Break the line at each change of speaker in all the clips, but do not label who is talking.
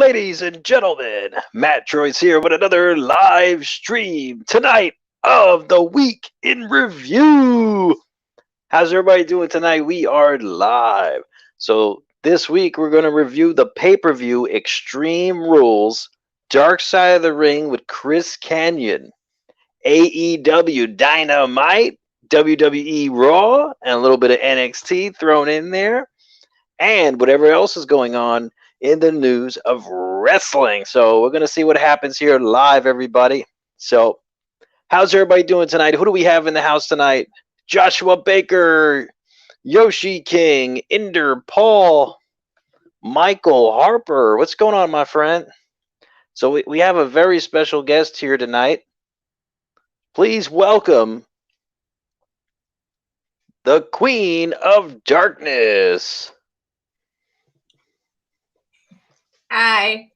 Ladies and gentlemen, MATTROISE here with another live stream tonight of the week in review. How's everybody doing tonight? We are live. So this week we're going to review the pay-per-view Extreme Rules, Dark Side of the Ring with Chris Kanyon, AEW Dynamite, WWE Raw, and a little bit of NXT thrown in there, and whatever else is going on in the news of wrestling. So we're going to see what happens here live, everybody. So how's everybody doing tonight? Who do we have in the house tonight? Joshua Baker, Yoshi King, Inder Paul, Michael Harper. What's going on, my friend? So we have a very special guest here tonight. Please welcome the Queen of Darkness.
Hi.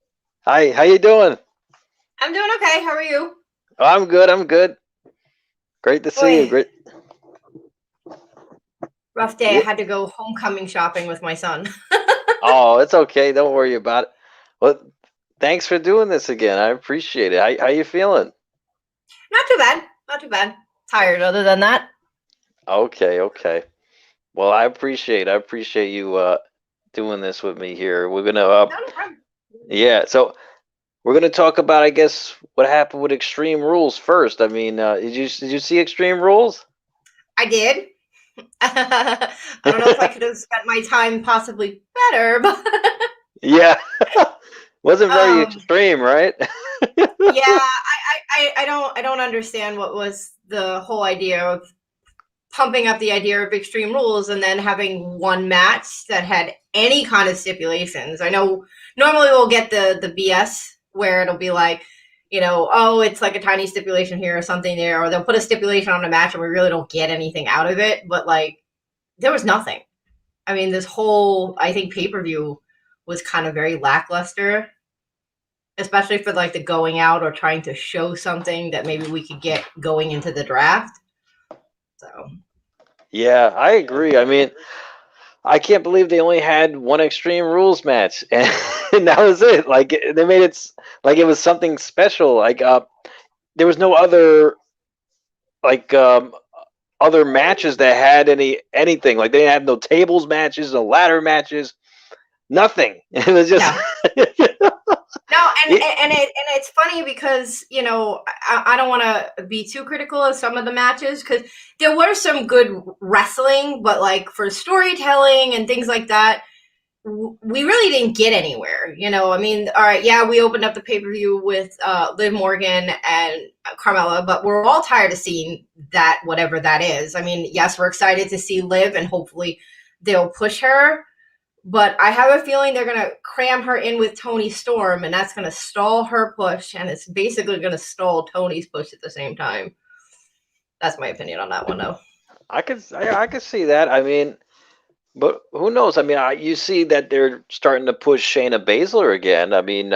Hi, how you doing?
I'm doing okay. How are you?
Oh, I'm good. I'm good. Great to see you. Great.
Rough day. I had to go homecoming shopping with my son.
Oh, it's okay. Don't worry about it. Well, thanks for doing this again. I appreciate it. How you feeling?
Not too bad. Not too bad. Tired other than that.
Okay. Well, I appreciate you doing this with me here. We're gonna yeah, so we're gonna talk about, I guess, what happened with Extreme Rules first. I mean, did you see Extreme Rules?
I did. I don't know if I could have spent my time possibly better, but
yeah, wasn't very extreme, right?
Yeah, I don't understand what was the whole idea of pumping up the idea of Extreme Rules and then having one match that had any kind of stipulations. I know normally we'll get the BS where it'll be like, you know, oh, it's like a tiny stipulation here or something there, or they'll put a stipulation on a match and we really don't get anything out of it. But like, there was nothing. I mean, this whole, I think, pay-per-view was kind of very lackluster, especially for like the going out or trying to show something that maybe we could get going into the draft. So
yeah, I agree. I mean, I can't believe they only had one Extreme Rules match, and that was it. Like, they made it like it was something special. Like, there was no other like other matches that had anything. Like, they didn't have no tables matches, no ladder matches, nothing. It was just
No, and it's funny because, you know, I don't want to be too critical of some of the matches because there were some good wrestling, but like for storytelling and things like that, we really didn't get anywhere. You know, I mean, all right, yeah, we opened up the pay-per-view with Liv Morgan and Carmella, but we're all tired of seeing that, whatever that is. I mean, yes, we're excited to see Liv and hopefully they'll push her. But I have a feeling they're going to cram her in with Toni Storm, and that's going to stall her push, and it's basically going to stall Toni's push at the same time. That's my opinion on that one, though. I could
see that. I mean, but who knows? I mean, you see that they're starting to push Shayna Baszler again. I mean,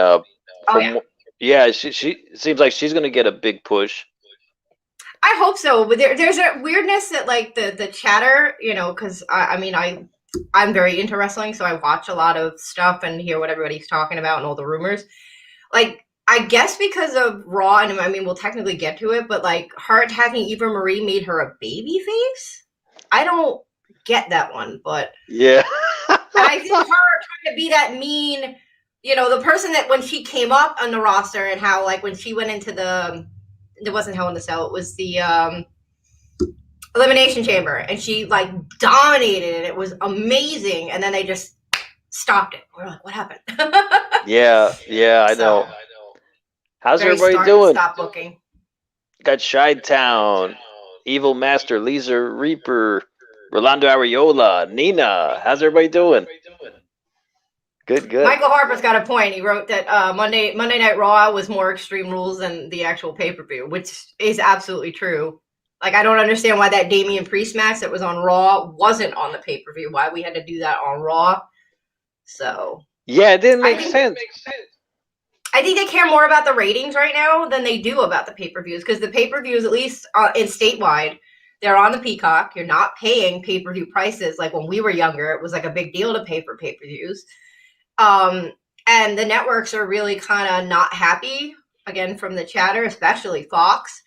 yeah, she seems like she's going to get a big push.
I hope so, but there's a weirdness that, like, the chatter, you know, because I'm very into wrestling, so I watch a lot of stuff and hear what everybody's talking about and all the rumors. Like, I guess because of Raw, and I mean, we'll technically get to it, but like her attacking Eva Marie made her a baby face. I don't get that one, but
yeah.
And I think her trying to be that mean, you know, the person that when she came up on the roster and how like when she went into it wasn't Hell in a Cell, it was the Elimination Chamber, and she like dominated it. It was amazing, and then they just stopped it. We're like, what happened?
yeah, I know. How's everybody doing?
Stop booking.
Got Chi-Town, Evil Master, Lisa Reaper, Rolando Ariola, Nina. How's everybody doing? Good.
Michael Harper's got a point. He wrote that Monday Night Raw was more Extreme Rules than the actual pay-per-view, which is absolutely true. Like, I don't understand why that Damian Priest match that was on Raw wasn't on the pay-per-view. Why we had to do that on Raw. So
yeah, it didn't make sense.
I think they care more about the ratings right now than they do about the pay-per-views, because the pay-per-views, at least in statewide, they're on the Peacock. You're not paying pay-per-view prices like when we were younger. It was like a big deal to pay for pay-per-views. And the networks are really kind of not happy, again, from the chatter, especially Fox.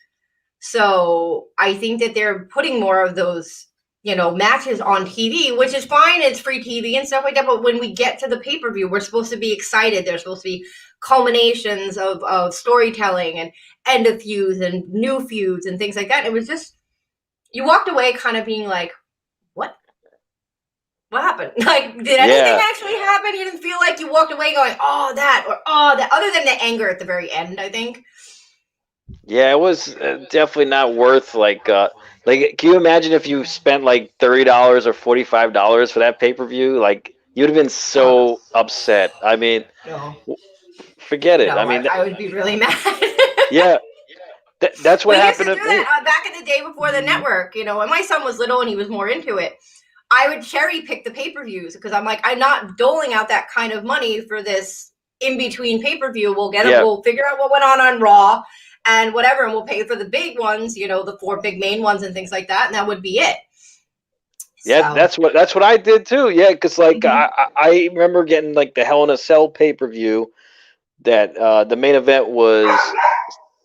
So I think that they're putting more of those, matches on TV, which is fine. It's free TV and stuff like that. But when we get to the pay-per-view, we're supposed to be excited. There's supposed to be culminations of storytelling and end of feuds and new feuds and things like that. It was just, you walked away kind of being like, what? What happened? Like, did anything actually happen? You didn't feel like you walked away going, oh, that, or oh, that, other than the anger at the very end, I think.
Yeah, it was definitely not worth like, can you imagine if you spent like $30 or $45 for that pay-per-view? Like, you'd have been so upset. I mean, forget it.
No,
I mean,
I would be really mad.
Yeah, that's what happened
to do that back in the day before the network. When my son was little and he was more into it, I would cherry pick the pay-per-views because I'm like, I'm not doling out that kind of money for this in-between pay-per-view. We'll get it. We'll figure out what went on Raw and whatever, and we'll pay for the big ones, the 4 big main ones and things like that, and that would be it.
Yeah, so. that's what I did too. Yeah, because like I remember getting like the Hell in a Cell pay-per-view that the main event was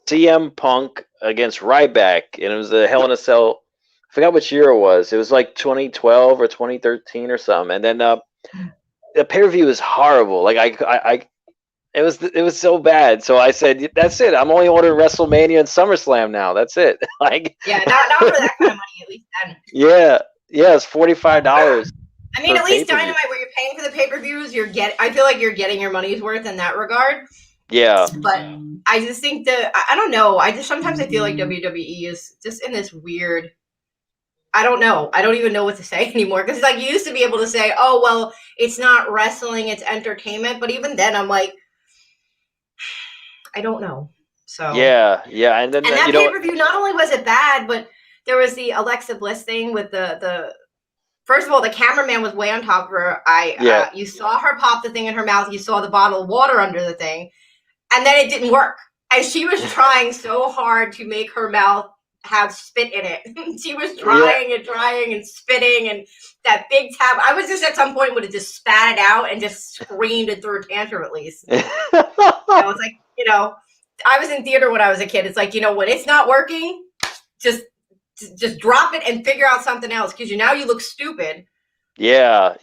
CM Punk against Ryback, and it was the Hell in a Cell. I forgot which year it was. It was like 2012 or 2013 or something. And then the pay-per-view was horrible. Like it was so bad. So I said, that's it. I'm only ordering WrestleMania and SummerSlam now. That's it. Like,
not for that kind of money, at least then.
Yeah, it's $45.
I mean, at least Dynamite, where you're paying for the pay-per-views, I feel like you're getting your money's worth in that regard.
Yeah.
But I just think I don't know. Sometimes I feel like WWE is just in this weird, I don't know. I don't even know what to say anymore. Because like you used to be able to say, oh, well, it's not wrestling, it's entertainment. But even then, I'm like, I don't know. So
yeah, and then
that pay-per-view, not only was it bad, but there was the Alexa Bliss thing with the first of all, the cameraman was way on top of her. You saw her pop the thing in her mouth. You saw the bottle of water under the thing, and then it didn't work. And she was trying so hard to make her mouth have spit in it. She was trying and spitting, and that big tab. I was just at some point would have just spat it out and just screamed and threw a tantrum at least. I was like, I was in theater when I was a kid. It's like, when it's not working, just drop it and figure out something else because now you look stupid.
Yeah.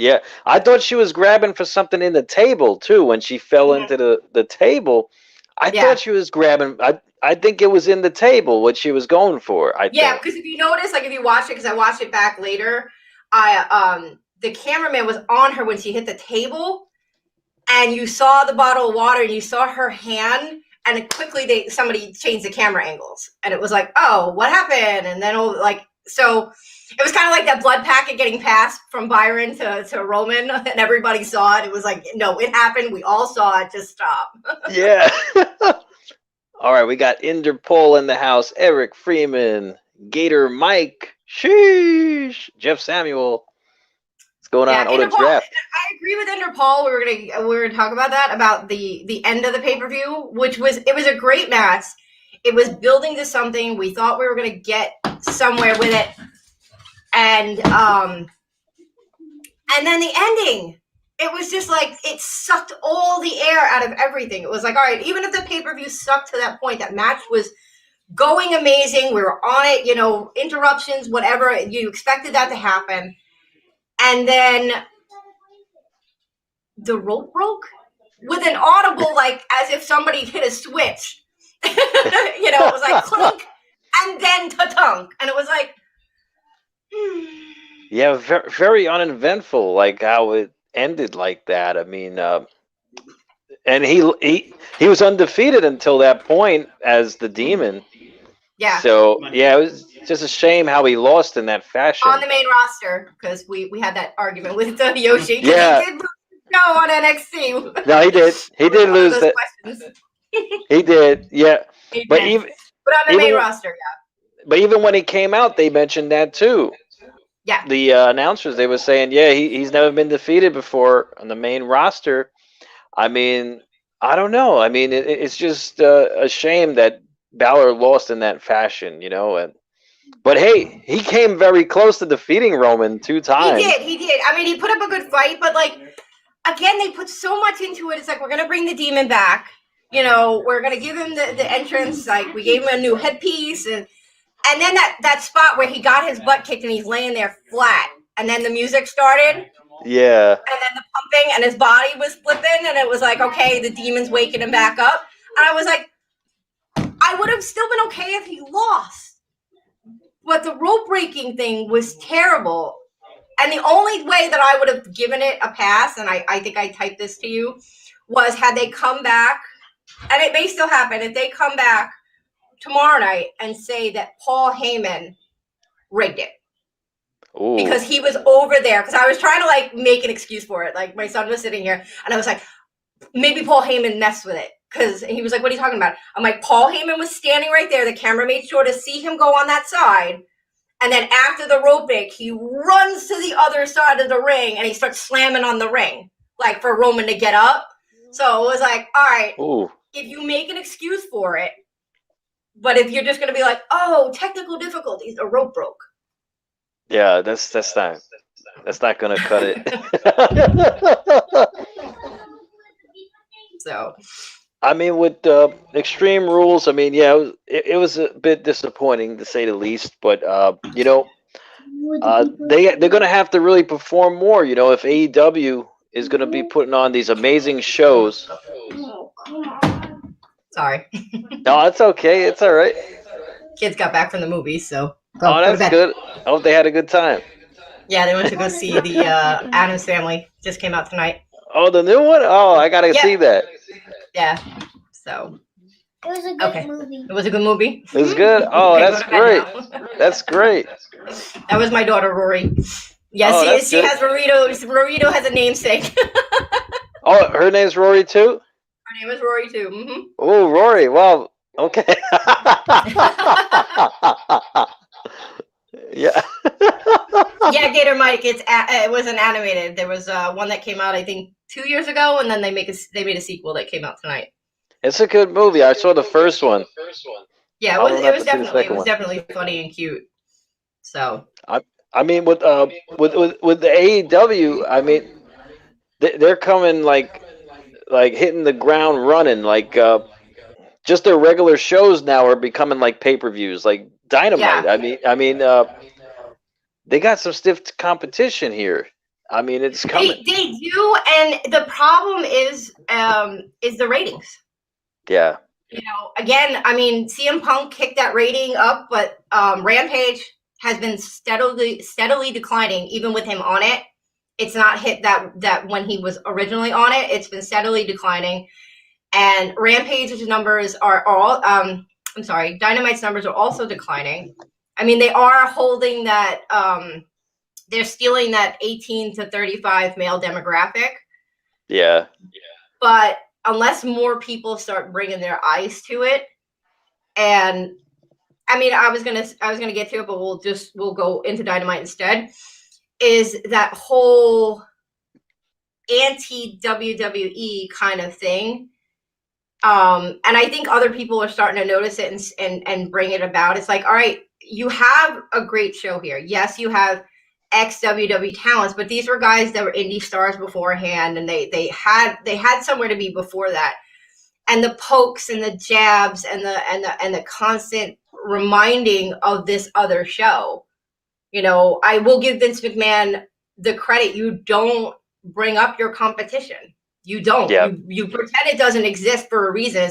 I thought she was grabbing for something in the table too when she fell into the table. I thought she was grabbing. I think it was in the table what she was going for.
Because if you notice, like if you watch it, because I watched it back later, the cameraman was on her when she hit the table, and you saw the bottle of water and you saw her hand, and quickly somebody changed the camera angles, and it was like, oh, what happened? And then so it was kind of like that blood packet getting passed from Byron to Roman, and everybody saw it. It was like, no, it happened. We all saw it. Just stop.
Yeah. All right, we got Interpol in the house. Eric Freeman, Gator Mike, sheesh, Jeff Samuel. What's going on? Jeff.
I agree with Interpol. We were gonna talk about that, about the end of the pay-per-view, which was a great match. It was building to something. We thought we were gonna get somewhere with it, and then the ending. It was just like, it sucked all the air out of everything. It was like, all right, even if the pay-per-view sucked to that point, that match was going amazing. We were on it, interruptions, whatever. You expected that to happen. And then the rope broke with an audible, like as if somebody hit a switch. It was like clunk and then ta-tunk. And it was like,
Yeah, very, very uneventful, like how it ended like that. I mean, and he was undefeated until that point as the Demon.
Yeah.
So it was just a shame how he lost in that fashion
on the main roster, because we had that argument with Yoshi.
Yeah.
He did lose the show on NXT.
No, he did. He did lose that. He did. Yeah. But on
the main roster, yeah.
But even when he came out, they mentioned that too.
Yeah.
The announcers, they were saying, he's never been defeated before on the main roster. I mean, I don't know. I mean, it's just a shame that Balor lost in that fashion, but hey, he came very close to defeating Roman 2 times.
He did. I mean, he put up a good fight, but like, again, they put so much into it. It's like, we're going to bring the demon back. You know, we're going to give him the entrance. Like, we gave him a new headpiece. And then that spot where he got his butt kicked and he's laying there flat. And then the music started.
Yeah.
And then the pumping and his body was flipping. And it was like, okay, the demon's waking him back up. And I was like, I would have still been okay if he lost. But the rope breaking thing was terrible. And the only way that I would have given it a pass, and I think I typed this to you, was had they come back, and it may still happen, if they come back tomorrow night and say that Paul Heyman rigged it. Ooh. Because he was over there. Because I was trying to, like, make an excuse for it. Like, my son was sitting here, and I was like, maybe Paul Heyman messed with it. Because he was like, what are you talking about? I'm like, Paul Heyman was standing right there. The camera made sure to see him go on that side. And then after the rope break, he runs to the other side of the ring and he starts slamming on the ring, like for Roman to get up. So it was like, all right, if you make an excuse for it, but if you're just going to be like, oh, technical difficulties, the rope broke.
Yeah, that's not going to cut it.
So.
I mean, with Extreme Rules, I mean, yeah, it was a bit disappointing to say the least. But you know, they're gonna have to really perform more. You know, if AEW is gonna be putting on these amazing shows.
Sorry.
No, it's okay. It's all right.
Kids got back from the movies, so.
That's good. I hope they had a good time.
Yeah, they went to go see the Addams Family. Just came out tonight.
Oh, the new one? Oh, I gotta see that.
Yeah, so.
It was a good movie.
It was a good movie?
It was good? Oh, okay, that's great. That's great.
That was my daughter, Rory. Yeah, she has Rorito. Rorito has a namesake.
Oh, her name's Rory, too?
Her name is Rory, too. Mm-hmm.
Oh, Rory. Wow. Okay. Yeah.
Yeah, Gator Mike. It wasn't animated. There was one that came out, I think, 2 years ago, and then they made a sequel that came out tonight.
It's a good movie. I saw the first one.
Yeah, it was definitely funny and cute. So.
I mean, with the AEW, I mean, they're coming like hitting the ground running. Like just their regular shows now are becoming like pay-per-views, like Dynamite. Yeah. I mean, they got some stiff competition here. I mean, it's coming.
They do, and the problem is the ratings.
Yeah.
You know, again, I mean, CM Punk kicked that rating up, but Rampage has been steadily declining, even with him on it. It's not hit that when he was originally on it. It's been steadily declining, and Rampage's numbers are all. Dynamite's numbers are also declining. I mean, they are holding that. They're stealing that 18 to 35 male demographic.
Yeah.
But unless more people start bringing their eyes to it, and I mean, I was gonna get to it, but we'll go into Dynamite instead. Is that whole anti-WWE kind of thing? And I think other people are starting to notice it and bring it about. It's like, all right, you have a great show here. Yes, you have ex-WWE talents, but these were guys that were indie stars beforehand, and they had somewhere to be before that. And the pokes and the jabs and the constant reminding of this other show. You know, I will give Vince McMahon the credit. You don't bring up your competition. You don't. Yeah. You pretend it doesn't exist for a reason.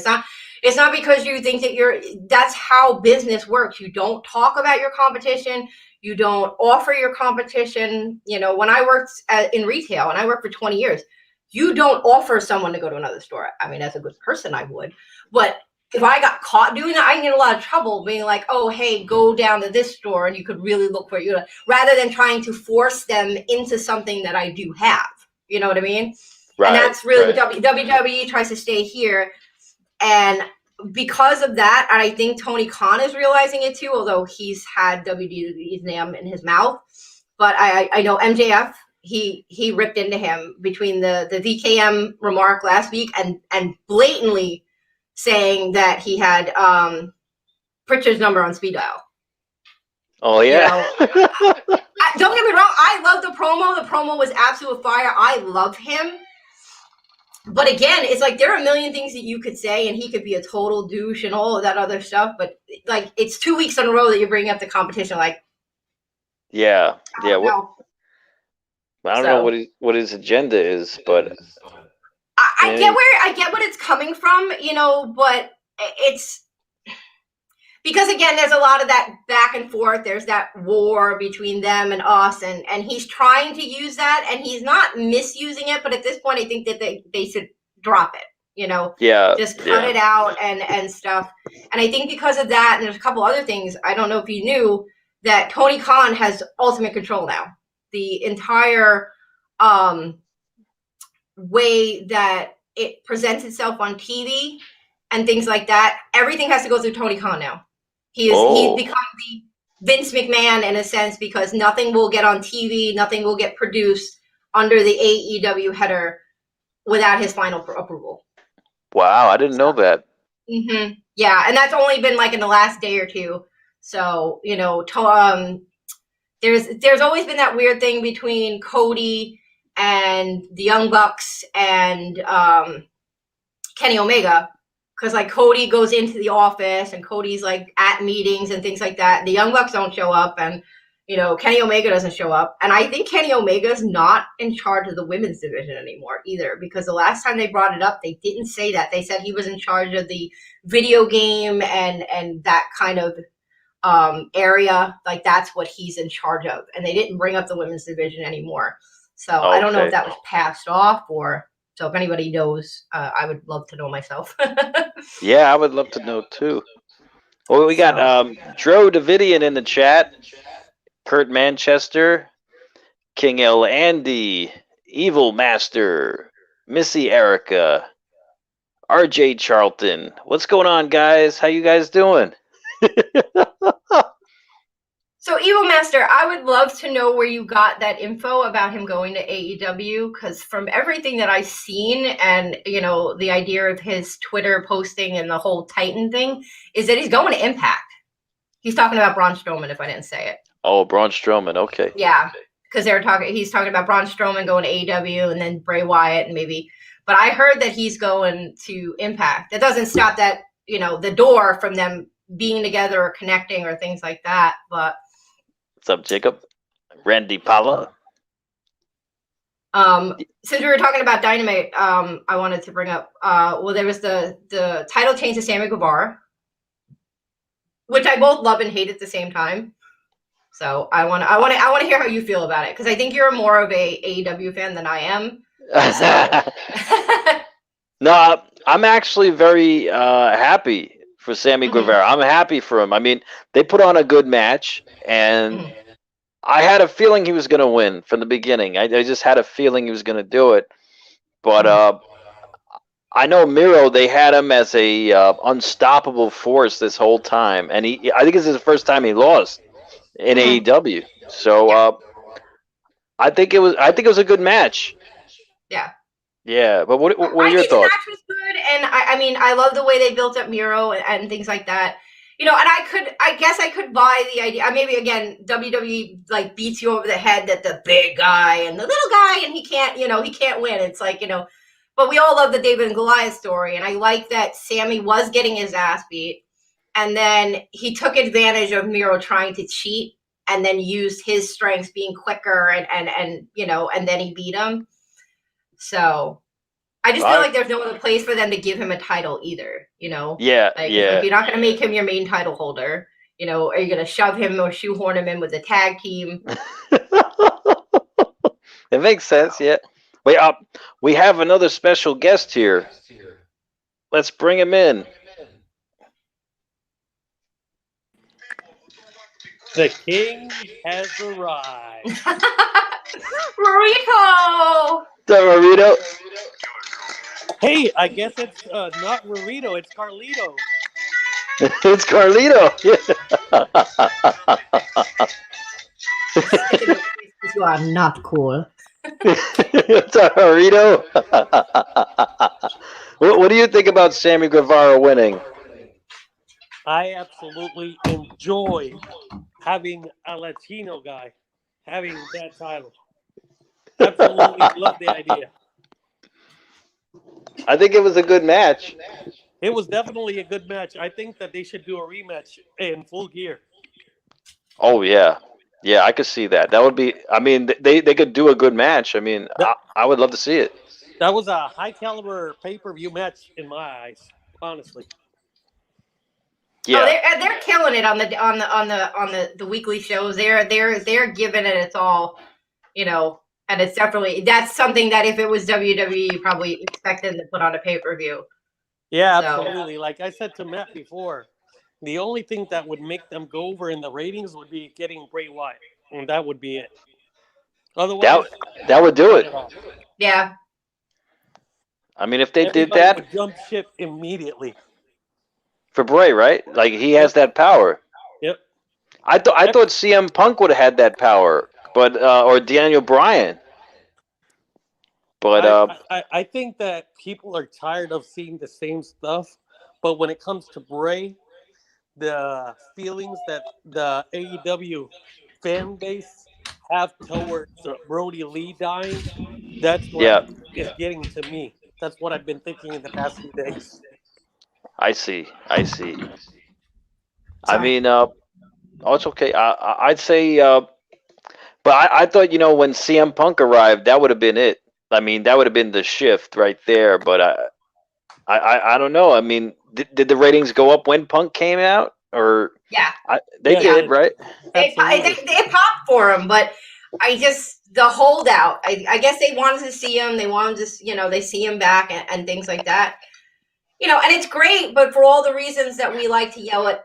It's not because you think that that's how business works. You don't talk about your competition. You don't offer your competition. You know, when I worked in retail, and I worked for 20 years, you don't offer someone to go to another store. I mean, as a good person, I would. But if I got caught doing that, I can get a lot of trouble being like, oh, hey, go down to this store and you could really look for it. Rather than trying to force them into something that I do have. You know what I mean? Right, and that's really what WWE tries to stay here. And because of that, and I think Tony Khan is realizing it too, although he's had WWE's name in his mouth. But I know MJF, he ripped into him between the VKM remark last week and blatantly saying that he had Pritchard's number on speed dial.
Oh, yeah.
You know, don't get me wrong. I love the promo. The promo was absolute fire. I love him. But again, it's like there are a million things that you could say, and he could be a total douche and all of that other stuff. But like, it's 2 weeks in a row that you're bringing up the competition. Like,
Yeah.
I don't know.
I don't know what his agenda is, but
I get what it's coming from, you know, but it's because again, there's a lot of that back and forth. There's that war between them and us, and he's trying to use that, and he's not misusing it. But at this point, I think that they should drop it. You know, just cut it out and stuff. And I think because of that, and there's a couple other things. I don't know if you knew that Tony Khan has ultimate control now. The entire way that it presents itself on TV and things like that, everything has to go through Tony Khan now. He's become the Vince McMahon in a sense, because nothing will get on TV, nothing will get produced under the AEW header without his final approval.
Wow, I didn't know that.
Mm-hmm. Yeah, and that's only been like in the last day or two. So, you know, there's always been that weird thing between Cody and the Young Bucks and Kenny Omega. Because like Cody goes into the office and Cody's like at meetings and things like that. The Young Bucks don't show up, and you know Kenny Omega doesn't show up. And I think Kenny Omega's not in charge of the women's division anymore either. Because the last time they brought it up, they didn't say that. They said he was in charge of the video game and that kind of area. Like that's what he's in charge of. And they didn't bring up the women's division anymore. So okay. I don't know if that was passed off or. So if anybody knows, I would love to know myself.
Yeah, I would love to know too. Well, we got Dro Davidian in the chat, Kurt Manchester, King L. Andy, Evil Master, Missy Erica, RJ Charlton. What's going on, guys? How you guys doing?
So, Evil Master, I would love to know where you got that info about him going to AEW, because from everything that I've seen and, you know, the idea of his Twitter posting and the whole Titan thing is that he's going to Impact. He's talking about Braun Strowman, if I didn't say it.
Oh, Braun Strowman, okay.
Yeah, because he's talking about Braun Strowman going to AEW and then Bray Wyatt and maybe. But I heard that he's going to Impact. That doesn't stop that, you know, the door from them being together or connecting or things like that, but.
What's up, Jacob? Randy Pala.
Since we were talking about Dynamite, I wanted to bring up. Well, there was the title change to Sammy Guevara, which I both love and hate at the same time. So I want to hear how you feel about it, because I think you're more of a AEW fan than I am. So.
No, I'm actually very happy for Sammy Guevara. I'm happy for him. I mean, they put on a good match, and I had a feeling he was going to win from the beginning. I just had a feeling he was going to do it. But I know Miro, they had him as a unstoppable force this whole time, and I think this is the first time he lost in AEW. So I think it was a good match.
Yeah.
Yeah, but what are your thoughts?
The match was good, and I mean, I love the way they built up Miro and things like that. You know, and I guess I could buy the idea. Maybe again, WWE like beats you over the head that the big guy and the little guy, and he can't win. It's like, you know, but we all love the David and Goliath story, and I like that Sammy was getting his ass beat, and then he took advantage of Miro trying to cheat, and then used his strengths, being quicker, and you know, and then he beat him. So I just feel like there's no other place for them to give him a title either, you know?
Yeah,
like,
yeah.
If you're not going to make him your main title holder, you know, are you going to shove him or shoehorn him in with the tag team?
It makes sense, yeah. Wait, we have another special guest here. Let's bring him in.
The king has arrived.
Rurito!
Rurito.
Hey, I guess it's not Rurito, it's Carlito.
It's Carlito.
You are not cool.
It's Rurito. What do you think about Sammy Guevara winning?
I absolutely enjoy having a Latino guy having that title. Absolutely love the idea.
I think it was a good match.
It was definitely a good match. I think that they should do a rematch in Full Gear.
Oh yeah, yeah, I could see that. That would be. I mean, they could do a good match. I mean,
That
I would love to see it.
that was a high caliber pay-per-view match in my eyes, honestly.
Oh,
Yeah,
they're killing it on the weekly shows. They're giving it its all, you know. And it's definitely that's something that if it was WWE, you probably expect them to put on a pay-per-view.
Yeah,
So
absolutely. Like I said to Matt before, the only thing that would make them go over in the ratings would be getting Bray Wyatt, and that would be it.
that
Otherwise,
that would do
not
it.
at all.
yeah.
I mean, if they did
Everybody
that
would jump ship immediately.
for Bray, right? Like he has
Yep,
that power.
yep.
I thought CM Punk would have had that power, but or Daniel Bryan, but
I think that people are tired of seeing the same stuff, but when it comes to Bray, the feelings that the AEW fan base have towards Brody Lee dying, that's what
yeah,
is getting to me. That's what I've been thinking in the past few days.
I see, I see. I
Sorry.
mean, oh, it's okay. I'd say, but I thought when CM Punk arrived, that would have been it. I mean, that would have been the shift right there. But I don't know. I mean, did the ratings go up when Punk came out, or
Yeah.
they
Yeah, it
did,
did.
right?
They
Absolutely.
popped for him, but I just the holdout. I guess they wanted to see him. They wanted to, they see him back and things like that. And it's great, but for all the reasons that we like to yell at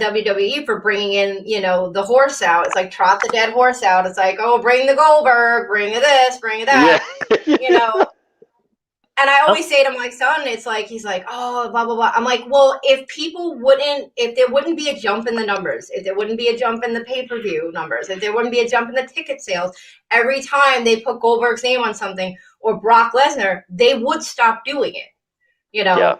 WWE for bringing in, the horse out. It's like trot the dead horse out. It's like, oh, bring the Goldberg, bring this, bring
Yeah.
that, you know. And I always say to my son, it's like, he's like, oh, blah, blah, blah. I'm like, well, if there wouldn't be a jump in the numbers, if there wouldn't be a jump in the pay-per-view numbers, if there wouldn't be a jump in the ticket sales, every time they put Goldberg's name on something or Brock Lesnar, they would stop doing it,
Yeah.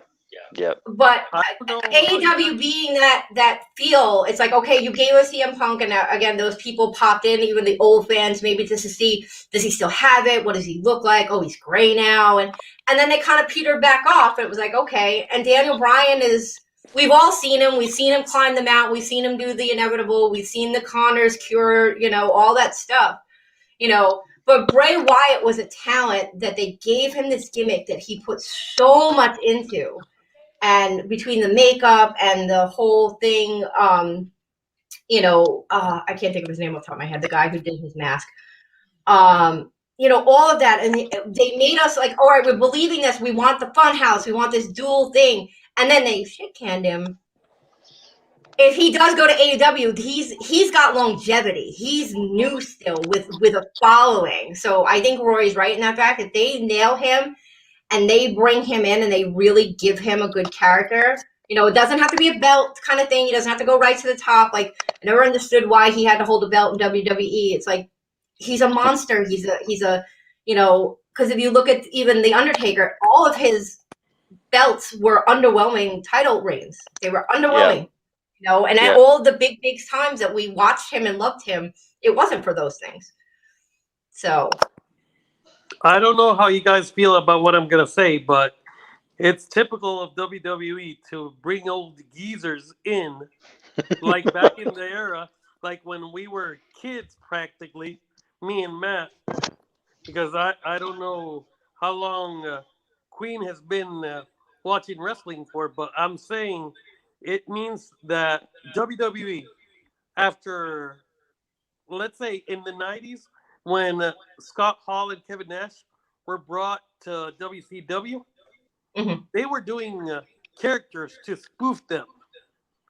Yeah.
But
I don't know how you
AEW being that feel, it's like, okay, you gave us CM Punk, and again, those people popped in, even the old fans, maybe just to see, does he still have it? What does he look like? Oh, he's gray now. And then they kind of petered back off. It was like, okay. And Daniel Bryan we've all seen him. We've seen him climb the mountain. We've seen him do the inevitable. We've seen the Connors cure, all that stuff, But Bray Wyatt was a talent that they gave him this gimmick that he put so much into. And between the makeup and the whole thing, I can't think of his name off the top of my head, the guy who did his mask, all of that. And they made us like, all right, we're believing this. We want the fun house. We want this dual thing. And then they shit canned him. If he does go to AEW, he's got longevity. He's new still with a following. So I think Rory's right in that fact that they nail him and they bring him in and they really give him a good character. It doesn't have to be a belt kind of thing. He doesn't have to go right to the top. Like, I never understood why he had to hold a belt in WWE. It's like, he's a monster. He's a because if you look at even The Undertaker, all of his belts were underwhelming title reigns. They were underwhelming, and at all the big times that we watched him and loved him, it wasn't for those things. So
I don't know how you guys feel about what I'm going to say, but it's typical of WWE to bring old geezers in, like back in the era, like when we were kids practically, me and Matt, because I don't know how long Queen has been watching wrestling for, but I'm saying it means that WWE, after, let's say, in the 90s, when Scott Hall and Kevin Nash were brought to WCW, they were doing characters to spoof them.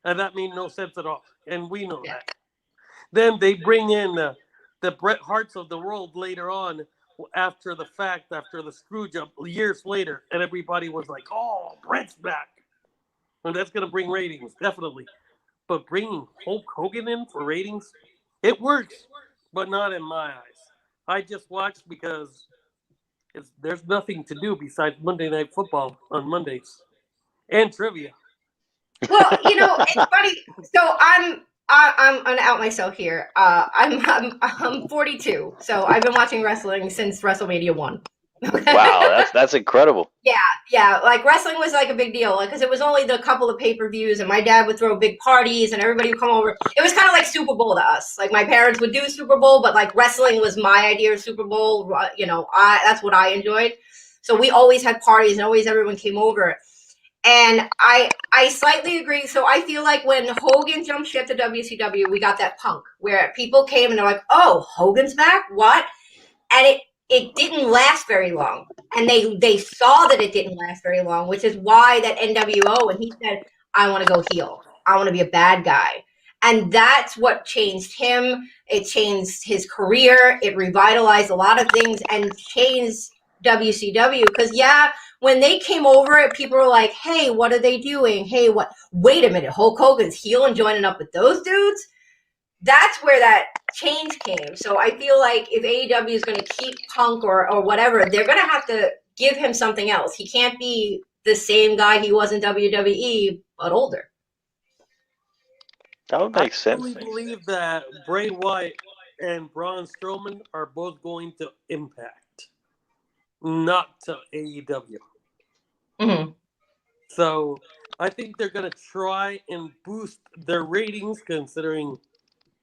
And that made no sense at all. And we know that. Then they bring in the Bret Harts of the world later on after the fact, after the screw job, years later. And everybody was like, oh, Bret's back. And that's going to bring ratings, definitely. But bringing Hulk Hogan in for ratings, it works, but not in my eyes. I just watched because there's nothing to do besides Monday Night Football on Mondays and trivia.
Well, it's funny. So I'm gonna out myself here. I'm 42, so I've been watching wrestling since WrestleMania 1.
Wow, that's incredible.
Yeah, like wrestling was like a big deal, like because it was only the couple of pay-per-views, and my dad would throw big parties, and everybody would come over. It was kind of like Super Bowl to us. Like my parents would do Super Bowl, but like wrestling was my idea of Super Bowl. You know, that's what I enjoyed. So we always had parties, and always everyone came over. And I slightly agree. So I feel like when Hogan jumped ship to WCW, we got that Punk where people came and they're like, "Oh, Hogan's back? What?" And it didn't last very long. And they saw that it didn't last very long, which is why that NWO, and he said, "I want to go heel. I want to be a bad guy." And that's what changed him. It changed his career. It revitalized a lot of things and changed WCW. Because when they came over, people were like, "Hey, what are they doing? Hey, what? Wait a minute, Hulk Hogan's heel and joining up with those dudes?" That's where that change came. So I feel like if AEW is going to keep Punk or whatever, they're going to have to give him something else. He can't be the same guy he was in WWE, but older.
That would make sense.
I really believe that Bray Wyatt and Braun Strowman are both going to Impact, not to AEW.
Mm-hmm.
So I think they're going to try and boost their ratings, considering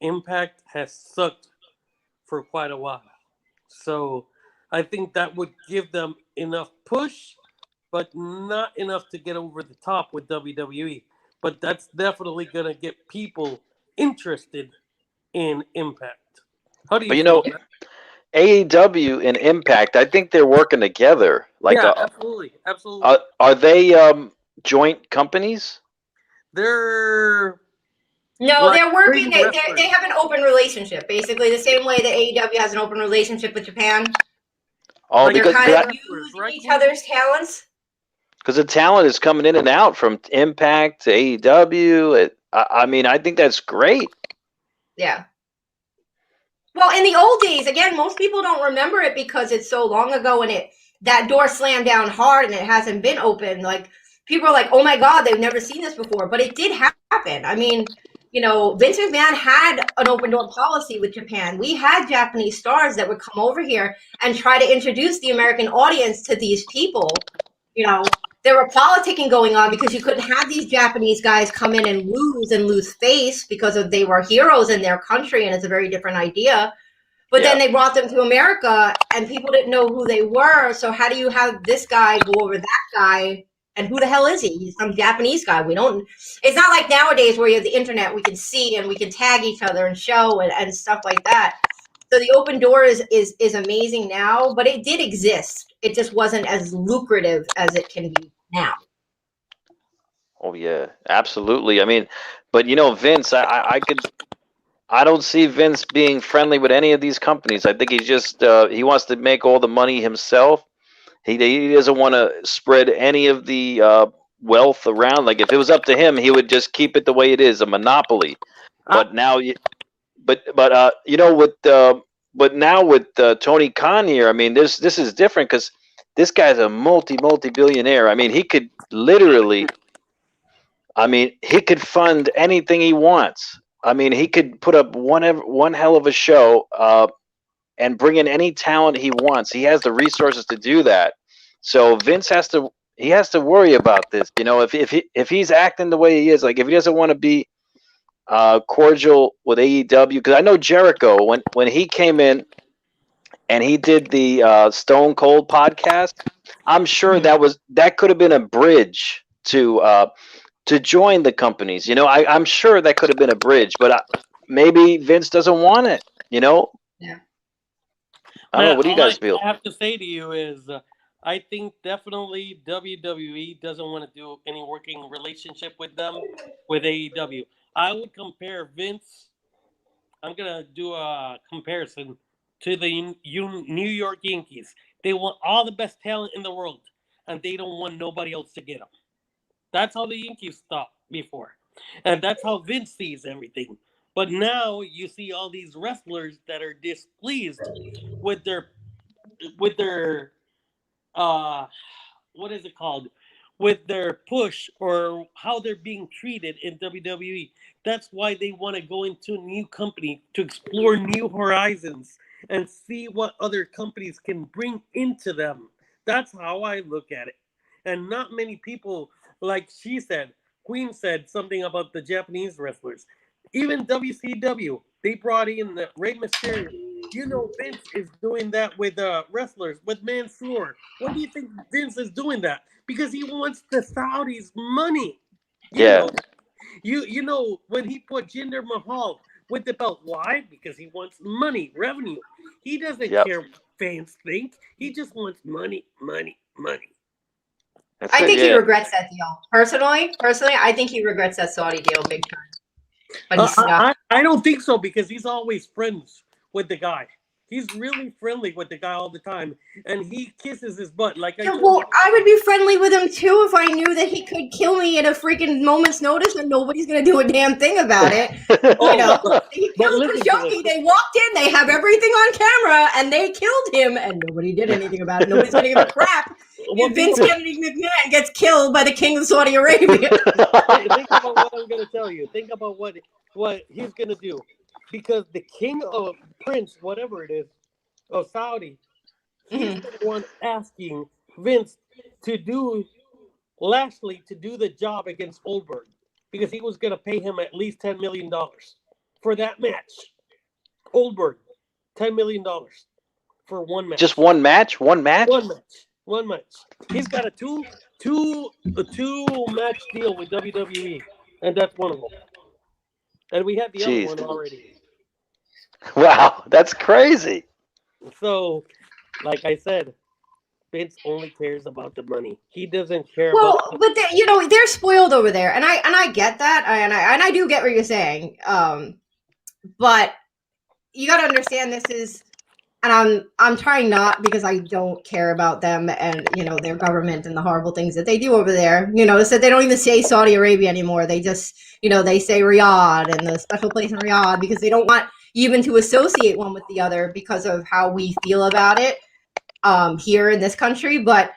Impact has sucked for quite a while. So I think that would give them enough push, but not enough to get over the top with WWE. But that's definitely going to get people interested in Impact. How do you
But you
feel
know,
about that?
AEW and Impact, I think they're working together. Like,
Yeah, absolutely.
are they joint companies?
They're
No,
like
they're working.
trading
They
wrestlers.
have an open relationship, basically the same way that AEW has an open relationship with Japan.
Oh,
Like
They're
because
kind of
wrestlers,
using
right?
each other's talents.
the talent is coming in and out from Impact to AEW. I mean, I think that's great.
Yeah. Well, in the old days, again, most people don't remember it because it's so long ago and that door slammed down hard and it hasn't been open. Like people are like, "Oh my God, they've never seen this before," but it did happen. I mean, Vince McMahon had an open door policy with Japan. We had Japanese stars that would come over here and try to introduce the American audience to these people. There were politicking going on because you couldn't have these Japanese guys come in and lose face because they were heroes in their country, and it's a very different idea. But then they brought them to America, and people didn't know who they were. So how do you have this guy go over that guy? And who the hell is he? He's some Japanese guy. We don't. It's not like nowadays where you have the internet. We can see and we can tag each other and show and stuff like that. So the open door is amazing now, but it did exist. It just wasn't as lucrative as it can be now.
Oh yeah, absolutely. I mean, but Vince, I don't see Vince being friendly with any of these companies. I think he wants to make all the money himself. He doesn't want to spread any of the wealth around. Like if it was up to him, he would just keep it the way it is, a monopoly. But now, but now with Tony Khan here, I mean, this is different because this guy's a multi-billionaire. I mean, he could literally. I mean, he could fund anything he wants. I mean, he could put up one hell of a show and bring in any talent he wants. He has the resources to do that. So Vince has to worry about this. If he's acting the way he is, like if he doesn't want to be cordial with AEW, because I know Jericho when he came in and he did the Stone Cold podcast, I'm sure that could have been a bridge to join the companies. I'm sure that could have been a bridge, but maybe Vince doesn't want it.
Yeah.
I don't know. What do you guys feel?
I have to say to you is, I think definitely WWE doesn't want to do any working relationship with them, with AEW. I would compare Vince. I'm gonna do a comparison to the New York Yankees. They want all the best talent in the world, and they don't want nobody else to get them. That's how the Yankees thought before. And that's how Vince sees everything. But now you see all these wrestlers that are displeased with their what is it called? With their push or how they're being treated in WWE. That's why they want to go into a new company to explore new horizons and see what other companies can bring into them. That's how I look at it. And not many people, like Queen said something about the Japanese wrestlers. Even WCW, they brought in the Rey Mysterio. You know, Vince is doing that with wrestlers, with Mansoor. Why do you think Vince is doing that? Because he wants the Saudis money. You
Yeah.
know, you know when he put Jinder Mahal with the belt. Why? Because he wants money, revenue. He doesn't
Yep.
care what fans think. He just wants money, money, money.
That's
I
it,
think he
yeah.
regrets that deal. Personally, I think he regrets that Saudi deal big time. But he snuck.
I don't think so because he's always friends with the guy. He's really friendly with the guy all the time, and he kisses his butt. Like I
Yeah,
told
well,
you.
I would be friendly with him too if I knew that he could kill me at a freaking moment's notice and nobody's gonna do a damn thing about it. You know, he
But
killed
listen to
Khashoggi.
this.
They walked in, they have everything on camera, and they killed him, and nobody did anything about it. Nobody's gonna give a crap
Well,
if Vince Kennedy McMahon gets killed by the king of Saudi Arabia.
think about what I'm going to tell you. Think about what he's going to do, because the king of Prince, whatever it is, of Saudi, he's
Mhm.
the one asking Vince to do Lashley to do the job against Goldberg, because he was going to pay him at least $10 million for that match. Goldberg, $10 million for one match.
Just one match? One match?
One match. He's got a two match deal with WWE, and that's one of them. And we had the
Jeez.
other one already.
Wow, that's crazy.
So, like I said, Vince only cares about the money. He doesn't care
Well,
about.
but you know they're spoiled over there, and I get that, and I do get what you're saying. But you got to understand this is, and I'm trying not because I don't care about them and you know their government and the horrible things that they do over there. You know, so they don't even say Saudi Arabia anymore. They just they say Riyadh and the special place in Riyadh because they don't want even to associate one with the other because of how we feel about it here in this country. But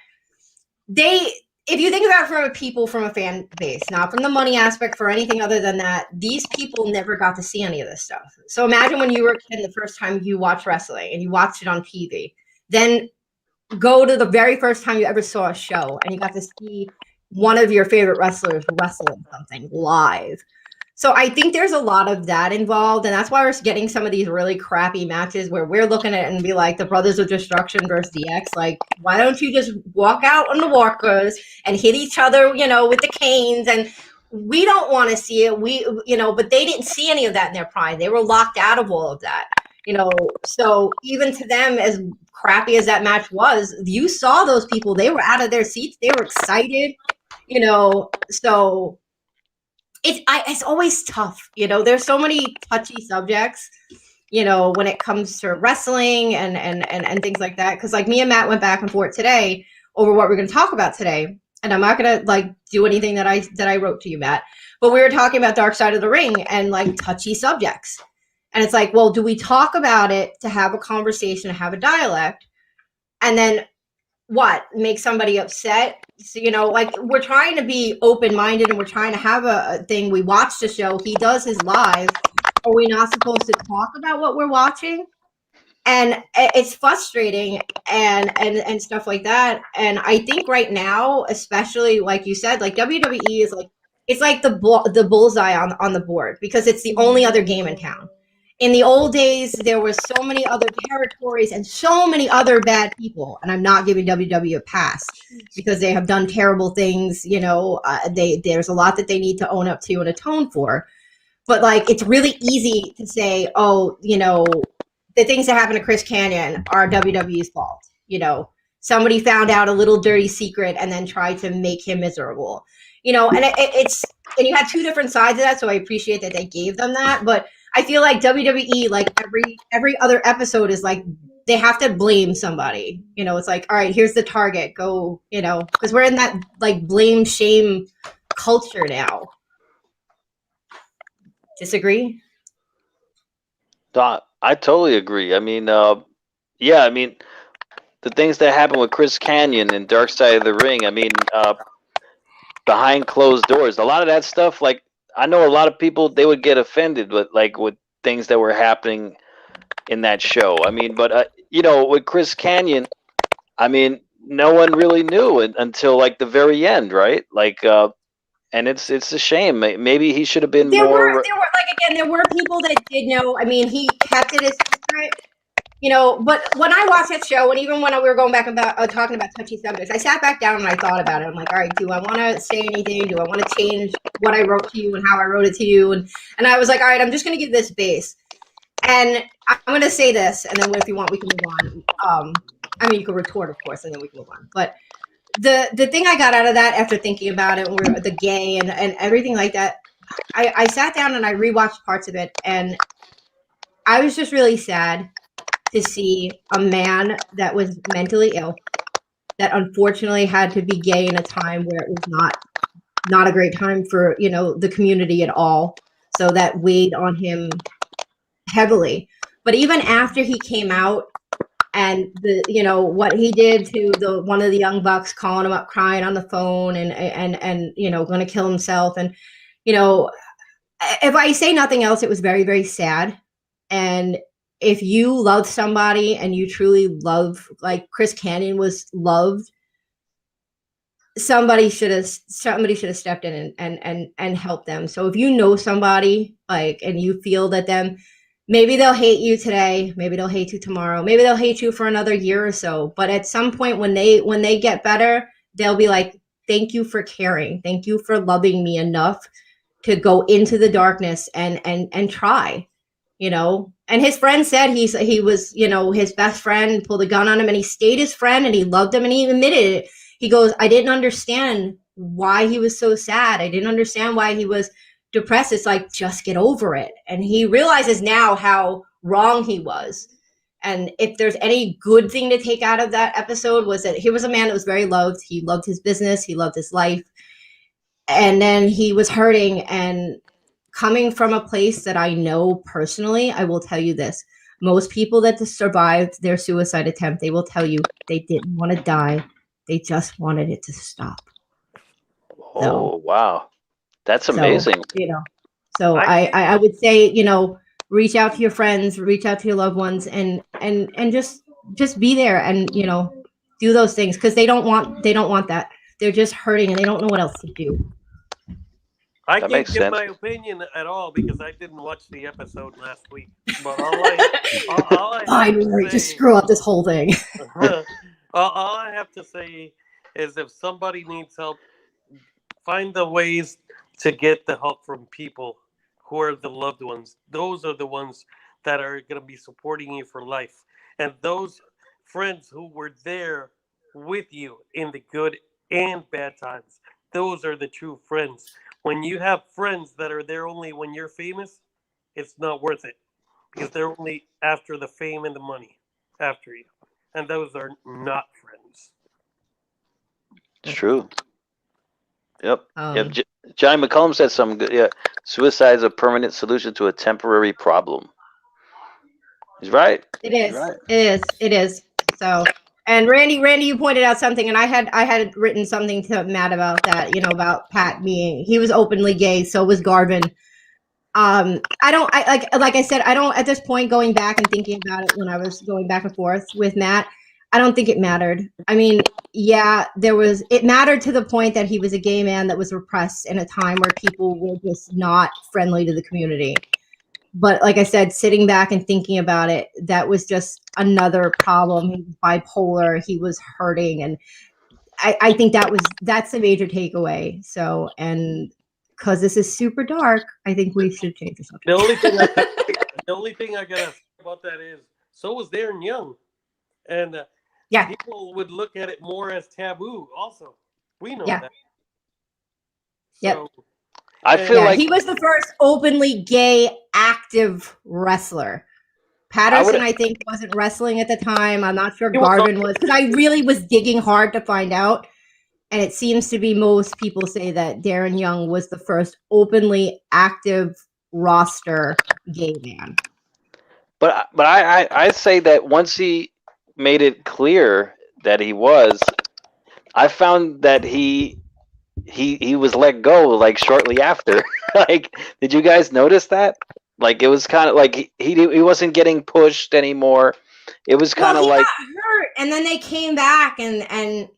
if you think about it from a fan base, not from the money aspect, for anything other than that, these people never got to see any of this stuff. So imagine when you were a kid, the first time you watched wrestling and you watched it on TV, then go to the very first time you ever saw a show and you got to see one of your favorite wrestlers wrestle something live. So I think there's a lot of that involved, and that's why we're getting some of these really crappy matches where we're looking at it and be like, the Brothers of Destruction versus DX. Like, why don't you just walk out on the walkers and hit each other, with the canes? And we don't want to see it. But they didn't see any of that in their prime. They were locked out of all of that. So even to them, as crappy as that match was, you saw those people. They were out of their seats. They were excited. So. It's always tough, there's so many touchy subjects, when it comes to wrestling and things like that. Because like me and Matt went back and forth today over what we're going to talk about today, and I'm not going to do anything that I wrote to you, Matt. But we were talking about Dark Side of the Ring and touchy subjects, and it's like, well, do we talk about it to have a conversation, to have a dialect, and then what make somebody upset? So, we're trying to be open-minded and we're trying to have a thing. We watch the show. He does his live. Are we not supposed to talk about what we're watching? And it's frustrating and stuff like that. And I think right now, especially like you said, like WWE is it's like the bullseye on the board because it's the only other game in town. In the old days, there were so many other territories and so many other bad people. And I'm not giving WWE a pass because they have done terrible things. There's a lot that they need to own up to and atone for. But it's really easy to say, oh, the things that happened to Chris Kanyon are WWE's fault. Somebody found out a little dirty secret and then tried to make him miserable. And it's and you had two different sides of that. So I appreciate that they gave them that, but I feel like WWE, every other episode is they have to blame somebody. It's like, all right, here's the target. Go, because we're in that blame shame culture now. Disagree?
I totally agree. I mean, the things that happened with Chris Kanyon and Dark Side of the Ring. I mean, behind closed doors, a lot of that stuff. I know a lot of people, they would get offended with things that were happening in that show. I mean, but you know, with Chris Canyon, I mean, no one really knew it until like the very end, right? Like, and it's a shame. Maybe he should have been
There
more.
were like again, there were people that did know. I mean, he kept it a secret, you know. But when I watched that show, and even when we were going back about talking about touchy subjects, I sat back down and I thought about it. I'm like, all right, do I want to say anything? Do I want to change what I wrote to you and how I wrote it to you? And I was like, all right, I'm just going to give this base, and I'm going to say this, and then if you want, we can move on. I mean, you can retort, of course, and then we can move on. But the thing I got out of that after thinking about it, were the gay and everything like that. I sat down and I rewatched parts of it, and I was just really sad to see a man that was mentally ill, that unfortunately had to be gay in a time where it was not a great time for, you know, the community at all. So that weighed on him heavily. But even after he came out, and you know what he did to one of the young bucks, calling him up crying on the phone and you know, going to kill himself, and you know, if I say nothing else, it was very, very sad. And if you love somebody and you truly love, like Chris Canyon was loved, somebody should have stepped in and helped them. So if you know somebody, like, and you feel that maybe they'll hate you today, maybe they'll hate you tomorrow, maybe they'll hate you for another year or so, but at some point when they get better, they'll be like, thank you for caring, thank you for loving me enough to go into the darkness and try, you know. And his friend said he was, you know, his best friend pulled a gun on him, and he stayed his friend, and he loved him, and he admitted it. He goes, I didn't understand why he was so sad, I didn't understand why he was depressed. It's like, just get over it. And he realizes now how wrong he was. And if there's any good thing to take out of that episode, was that he was a man that was very loved. He loved his business, he loved his life, and then he was hurting. And coming from a place that I know personally, I will tell you this: most people that survived their suicide attempt, they will tell you they didn't want to die, they just wanted it to stop.
Oh, wow. That's amazing.
So, you know, so I would say, you know, reach out to your friends, reach out to your loved ones, and just be there, and, you know, do those things, because they don't want that. They're just hurting and they don't know what else to do.
I can't give my opinion at all because I didn't watch the episode last week. But all I
just screw up this whole thing.
All I have to say is, if somebody needs help, find the ways to get the help from people who are the loved ones. Those are the ones that are going to be supporting you for life. And those friends who were there with you in the good and bad times, those are the true friends. When you have friends that are there only when you're famous, it's not worth it, because they're only after the fame and the money after you. And those are not friends.
It's true. Yep. Johnny McCollum said something good. Yeah. Suicide is a permanent solution to a temporary problem. He's right.
It is. Right. It is. So, and Randy, you pointed out something, and I had written something to Matt about that, you know, about Pat he was openly gay. So was Garvin. Like I said, I don't, at this point, going back and thinking about it when I was going back and forth with Matt, I don't think it mattered. I mean, yeah, it mattered to the point that he was a gay man that was repressed in a time where people were just not friendly to the community. But like I said, sitting back and thinking about it, that was just another problem. He was bipolar, he was hurting. And I think that's the major takeaway. So, and because this is super dark, I think we should change the subject.
The only thing I gotta say about that is, so was Darren Young. And people would look at it more as taboo also. We know that.
So,
I feel like
he was the first openly gay active wrestler. Patterson, I think, wasn't wrestling at the time. I'm not sure Garvin was, because I really was digging hard to find out. And it seems to be most people say that Darren Young was the first openly active roster gay man.
But I say that once he made it clear that he was, I found that he was let go like shortly after. Like, did you guys notice that? Like it was kind of like he wasn't getting pushed anymore. It was kind of
he
like
got hurt, and then they came back, and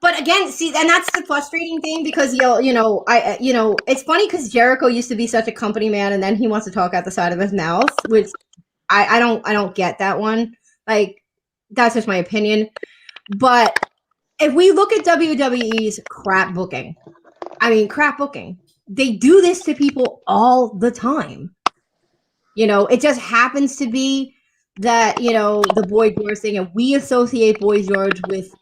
but again, see, and that's the frustrating thing because it's funny because Jericho used to be such a company man, and then he wants to talk out the side of his mouth, which I don't get that one. Like that's just my opinion. But if we look at WWE's crap booking, they do this to people all the time. It just happens to be that, the Boy George thing, and we associate Boy George with,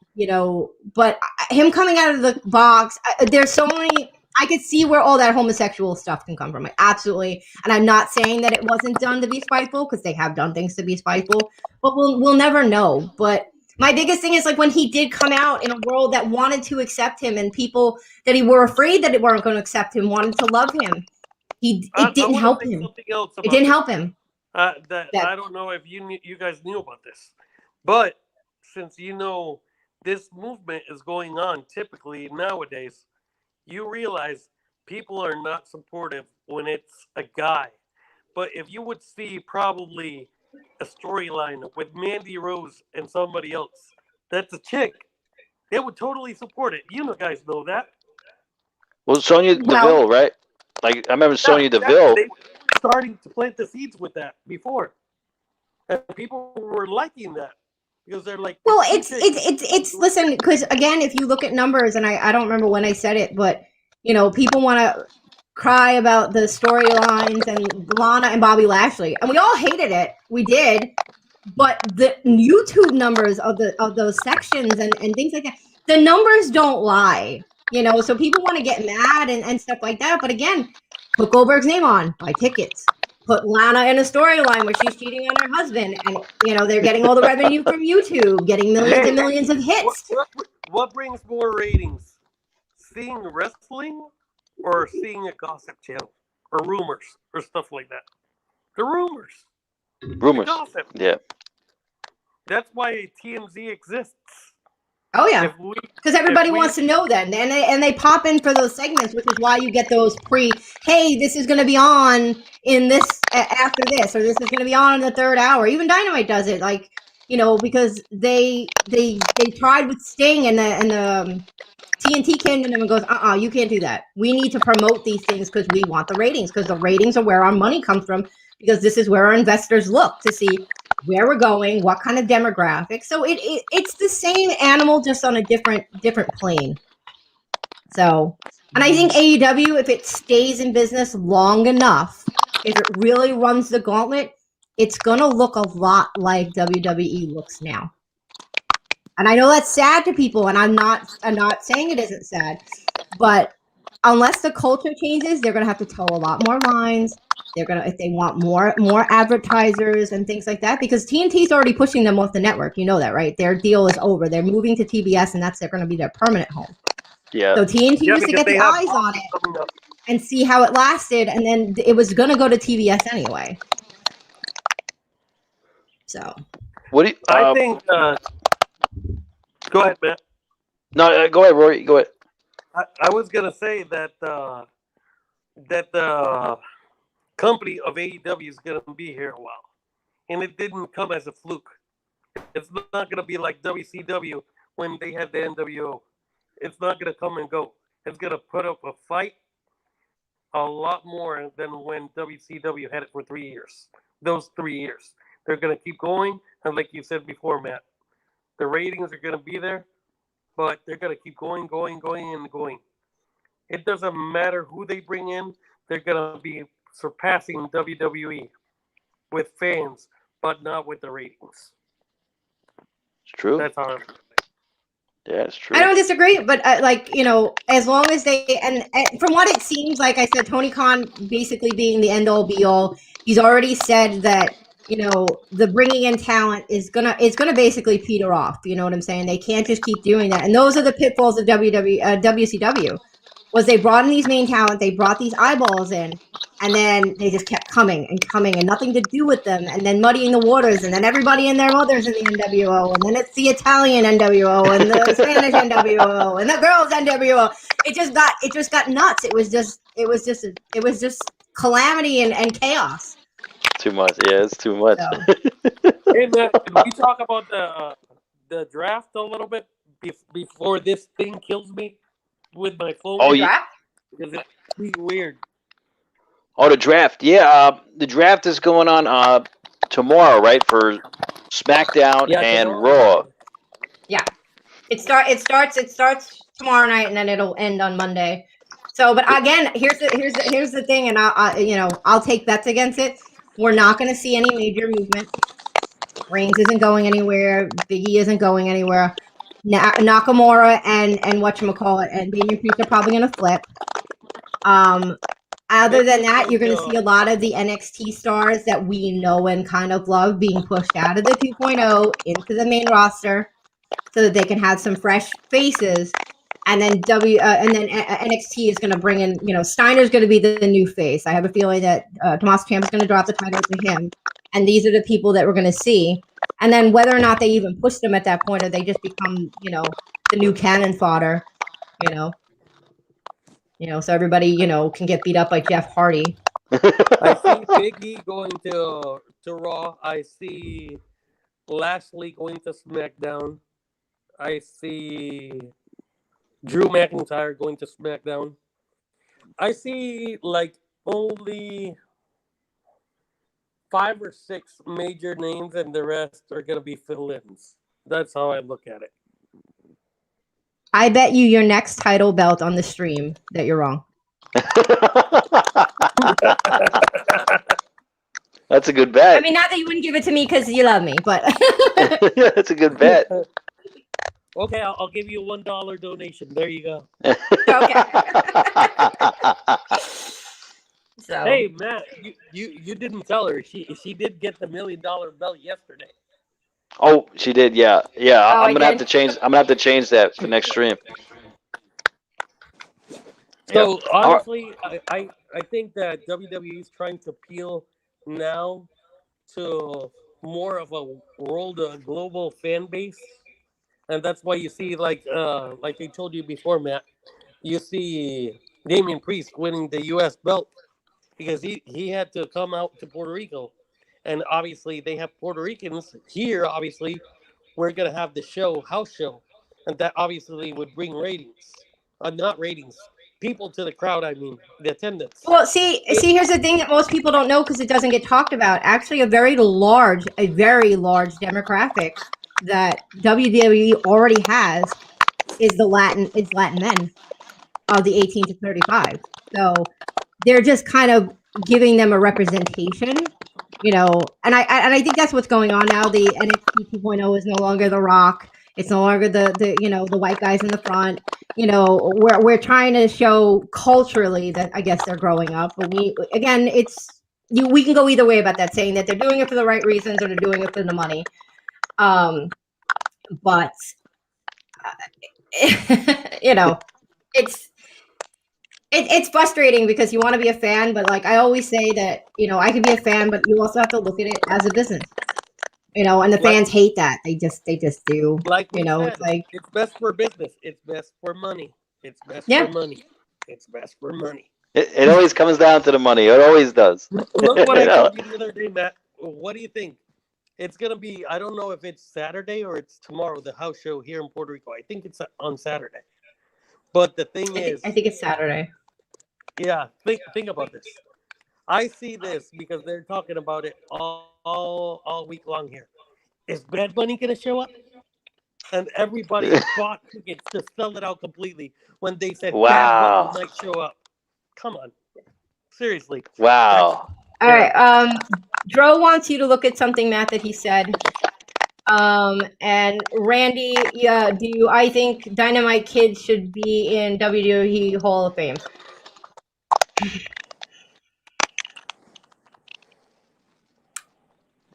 but him coming out of the box, there's so many, I could see where all that homosexual stuff can come from. Like, absolutely. And I'm not saying that it wasn't done to be spiteful, because they have done things to be spiteful, but we'll never know. But my biggest thing is like when he did come out in a world that wanted to accept him, and people that he were afraid that it weren't going to accept him wanted to love him. It didn't help him. It didn't help him.
I don't know if you guys knew about this, but since this movement is going on typically nowadays, you realize people are not supportive when it's a guy. But if you would see probably a storyline with Mandy Rose and somebody else that's a chick, they would totally support it. You guys know that.
Well, Sonya Deville, right? Like I remember Sonya Deville.
They were starting to plant the seeds with that before, and people were liking that because they're like,
well, it's listen, because again, if you look at numbers, and I don't remember when I said it, but people want to cry about the storylines and Lana and Bobby Lashley, and we all hated it. We did, but the YouTube numbers of those sections and things like that, the numbers don't lie. So people want to get mad and stuff like that. But again, put Goldberg's name on, buy tickets. Put Lana in a storyline where she's cheating on her husband, and they're getting all the revenue from YouTube, getting millions and millions of hits.
What brings more ratings? Seeing wrestling or seeing a gossip channel or rumors or stuff like that? The rumors.
Rumors.
The gossip.
Yeah.
That's why TMZ exists.
Oh yeah, because everybody wants to know that, and they pop in for those segments, which is why you get those hey, this is going to be on in this after this, or this is going to be on in the third hour. Even Dynamite does it, like because they tried with Sting and the TNT came to them and goes, you can't do that. We need to promote these things because we want the ratings, because the ratings are where our money comes from, because this is where our investors look to see where we're going, what kind of demographic. So it's the same animal, just on a different plane. So, and I think AEW, if it stays in business long enough, if it really runs the gauntlet, it's gonna look a lot like WWE looks now. And I know that's sad to people, and I'm not saying it isn't sad, but unless the culture changes, they're gonna have to toe a lot more lines. If they want more advertisers and things like that, because TNT's already pushing them off the network. You know that, right? Their deal is over. They're moving to TBS, and that's going to be their permanent home. Yeah. So TNT used to get the eyes on it and see how it lasted, and then it was going to go to TBS anyway. So.
What do you?
I think. Go ahead, Matt.
No, go ahead, Rory. Go ahead.
I was gonna say that the company of AEW is going to be here a while, and it didn't come as a fluke. It's not going to be like WCW when they had the NWO. It's not going to come and go. It's going to put up a fight a lot more than when WCW had it for 3 years. Those 3 years, they're going to keep going, and like you said before, Matt, the ratings are going to be there, but they're going to keep going. It doesn't matter who they bring in; they're going to be surpassing WWE with fans, but not with the ratings.
It's true.
That's how.
Yeah, it's true.
I don't disagree, but as long as they and from what it seems like, I said Tony Khan basically being the end all be all. He's already said that the bringing in talent is gonna basically peter off. You know what I'm saying? They can't just keep doing that, and those are the pitfalls of WCW. Was they brought in these main talent, they brought these eyeballs in, and then they just kept coming and nothing to do with them, and then muddying the waters, and then everybody and their mothers in the NWO, and then it's the Italian NWO and the Spanish NWO and the girls NWO. It just got nuts. It was just calamity and chaos.
too much. Yeah, it's too much.
So.
Hey Matt, can we talk about the draft a little bit before this thing kills me with my phone?
Oh,
The
yeah.
draft?
Because it's pretty weird.
Oh, the draft. Yeah, the draft is going on tomorrow, right? For SmackDown
Yeah,
and
tomorrow
Raw.
night.
Yeah. It starts tomorrow night and then it'll end on Monday. So, but again, here's the thing, and I'll take bets against it. We're not going to see any major movement. Reigns isn't going anywhere. Big E isn't going anywhere. Nakamura and whatchamacallit and Damian Priest are probably going to flip. Other than that, you're going to see a lot of the NXT stars that we know and kind of love being pushed out of the 2.0 into the main roster, so that they can have some fresh faces. And then NXT is going to bring in, Steiner's going to be the new face. I have a feeling that Tommaso Ciampa is going to drop the title to him. And these are the people that we're going to see. And then whether or not they even push them at that point, or they just become, the new cannon fodder, so everybody, can get beat up by Jeff Hardy.
I see Big E going to Raw. I see Lashley going to SmackDown. I see Drew McIntyre going to SmackDown. I see like only 5 or 6 major names, and the rest are going to be fill-ins. That's how I look at it.
I bet you your next title belt on the stream that you're wrong.
That's a good bet.
I mean, not that you wouldn't give it to me because you love me, but
That's a good bet.
Okay, I'll give you a $1 donation. There you go.
okay. So.
Hey Matt, you didn't tell her she did get the $1 million belt yesterday.
Oh, she did. Yeah.
Oh,
I'm gonna have to change. I'm gonna have to change that for next stream.
So honestly, I think that WWE is trying to appeal now to more of a world, global fan base, and that's why you see like I told you before, Matt, you see Damian Priest winning the U.S. belt because he had to come out to Puerto Rico, and obviously they have Puerto Ricans here. Obviously, we're gonna have the house show, and that obviously would bring ratings, not ratings. People to the crowd, I mean, the attendance.
Well, see, here's the thing that most people don't know because it doesn't get talked about. Actually, a very large demographic that WWE already has is Latin men of the 18 to 35. So they're just kind of giving them a representation, and I think that's what's going on now. The NXT 2.0 is no longer The Rock. It's no longer the white guys in the front. We're trying to show culturally that I guess they're growing up. But we can go either way about that, saying that they're doing it for the right reasons or they're doing it for the money. But it's frustrating because you want to be a fan, but like I always say that I could be a fan, but you also have to look at it as a business. And the fans hate that. They just do.
Like we said,
it's like
it's best for business. It's best for money. It's best for money. It's best for money.
It always comes down to the money. It always does.
Look what I told you the other day, Matt. What do you think? It's gonna be. I don't know if it's Saturday or it's tomorrow. The house show here in Puerto Rico. I think it's on Saturday. But the thing is,
I think it's Saturday.
Yeah, think about this. I see this because they're talking about it all week long here. Is Bad Bunny going to show up? And everybody bought tickets to sell it out completely when they said Bad Bunny might show up. Come on. Seriously.
Wow.
All right. Dro wants you to look at something, Matt, that he said. And Randy, I think Dynamite Kid should be in WWE Hall of Fame.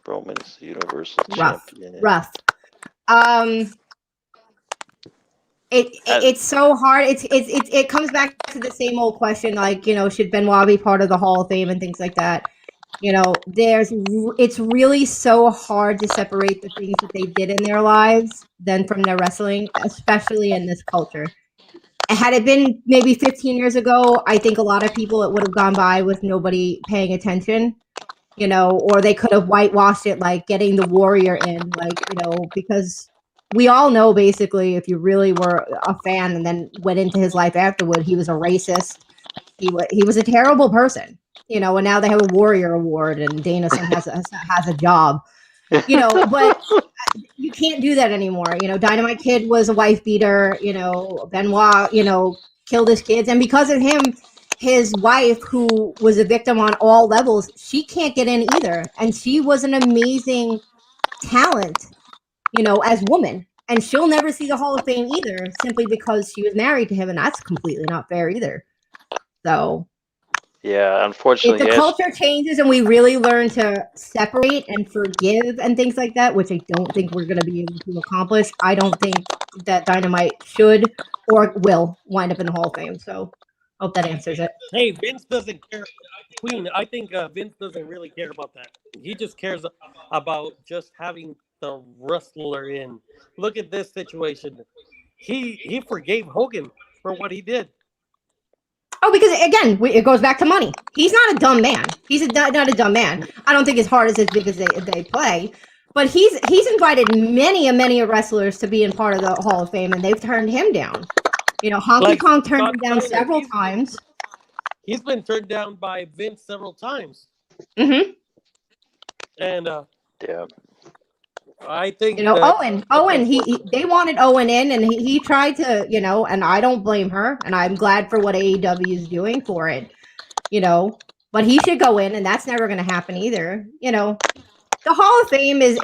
Roman's Universal Champion.
Rough. It's so hard. It comes back to the same old question, like, should Benoit be part of the Hall of Fame and things like that. It's really so hard to separate the things that they did in their lives than from their wrestling, especially in this culture. Had it been maybe 15 years ago, I think a lot of people it would have gone by with nobody paying attention. you know, or they could have whitewashed it like getting the Warrior in, like, you know, because we all know basically if you really were a fan and then went into his life afterward, he was a racist. He was a terrible person, you know, and now they have a Warrior Award and Danielson has a job, you know, but you can't do that anymore. You know, Dynamite Kid was a wife beater, you know, Benoit, you know, killed his kids. And because of him, his wife, who was a victim on all levels, she can't get in either. And she was an amazing talent, you know, as woman. And she'll never see the Hall of Fame either, simply because she was married to him. And that's completely not fair either. So
Yeah,
if
unfortunately,
the
yes.
culture changes and we really learn to separate and forgive and things like that, which I don't think we're going to be able to accomplish, I don't think that Dynamite should or will wind up in the Hall of Fame. So hope that answers it.
Hey, Vince doesn't care. Queen, I think Vince doesn't really care about that. He just cares about just having the wrestler in. Look at this situation. He forgave Hogan for what he did.
Oh, because again, it goes back to money. He's not a dumb man. He's not a dumb man. I don't think his heart is as big as they play. But he's invited many wrestlers to be in part of the Hall of Fame, and they've turned him down. You know, Honky Kong turned him down several times.
He's been turned down by Vince several times.
Mm-hmm.
And
yeah,
I think,
you know, Owen, they wanted Owen in, and he tried to, you know, and I don't blame her, and I'm glad for what AEW is doing for it, you know, but he should go in, and that's never going to happen either. You know, the Hall of Fame is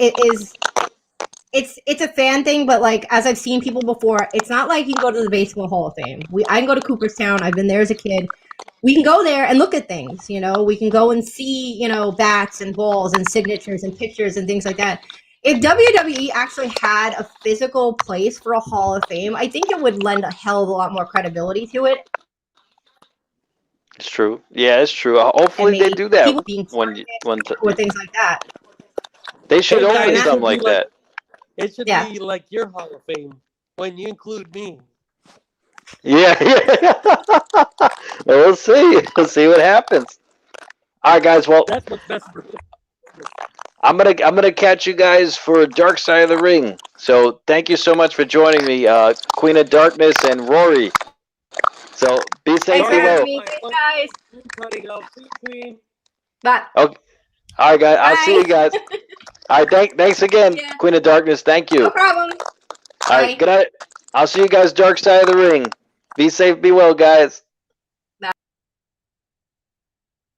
it's a fan thing, but like, as I've seen people before, it's not like you can go to the Baseball Hall of Fame. I can go to Cooperstown. I've been there as a kid. We can go there and look at things, you know, we can go and see, you know, bats and balls and signatures and pictures and things like that. If WWE actually had a physical place for a Hall of Fame, I think it would lend a hell of a lot more credibility to it.
it's true. Yeah, it's true. Hopefully they do that
or things like that.
They should open something like that.
It should be like your Hall of Fame when you include me.
Yeah. We'll see. We'll see what happens. All right, guys. Well,
that's what's best for me.
I'm gonna catch you guys for Dark Side of the Ring. So thank you so much for joining me, Queen of Darkness and Rory. So be safe, be well.
Guys.
Queen.
Bye.
Okay. All right, guys. I'll see you guys. All right. Thanks again, Queen of Darkness. Thank you.
No problem.
All right. Good night. I'll see you guys Dark Side of the Ring. Be safe, be well, guys.